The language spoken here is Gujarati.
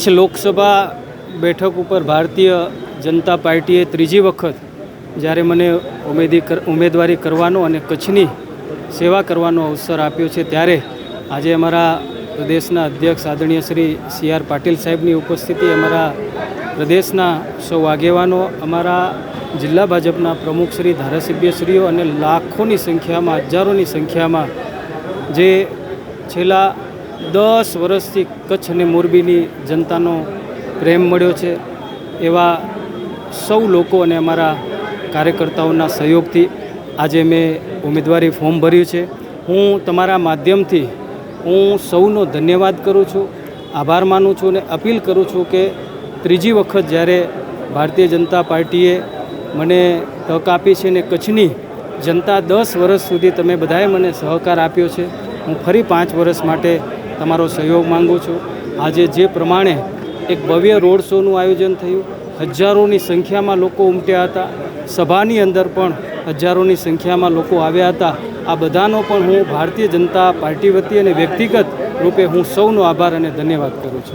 કચ્છ લોકસભા બેઠક ઉપર ભારતીય જનતા પાર્ટીએ ત્રીજી વખત જ્યારે મને ઉમેદવારી કરવાનો અને કચ્છની સેવા કરવાનો અવસર આપ્યો છે, ત્યારે આજે અમારા પ્રદેશના અધ્યક્ષ આદરણીય શ્રી સી.આર. પાટીલ સાહેબની ઉપસ્થિતિ, અમારા પ્રદેશના સૌ આગેવાનો, અમારા જિલ્લા ભાજપના પ્રમુખશ્રી, ધારાસભ્યશ્રીઓ અને લાખોની સંખ્યામાં, હજારોની સંખ્યામાં જે છેલ્લા 10 વર્ષથી કચ્છ અને મોરબીની જનતાનો પ્રેમ મળ્યો છે, એવા સૌ લોકો અને અમારા કાર્યકર્તાઓના સહયોગથી આજે મેં ઉમેદવારી ફોર્મ ભર્યું છે. હું તમારા માધ્યમથી હું સૌનો ધન્યવાદ કરું છું, આભાર માનું છું અને અપીલ કરું છું કે ત્રીજી વખત જ્યારે ભારતીય જનતા પાર્ટીએ મને તક આપી છે ને કચ્છની જનતા 10 વર્ષ સુધી તમે બધાએ મને સહકાર આપ્યો છે, હું ફરી 5 વર્ષ માટે તમારો સહયોગ માગું છું. આજે જે પ્રમાણે એક ભવ્ય રોડ શોનું આયોજન થયું, હજારોની સંખ્યામાં લોકો ઉમટ્યા હતા, સભાની અંદર પણ હજારોની સંખ્યામાં લોકો આવ્યા હતા. આ બધાનો પણ હું ભારતીય જનતા પાર્ટી વતી અને વ્યક્તિગત રૂપે હું સૌનો આભાર અને ધન્યવાદ કરું છું.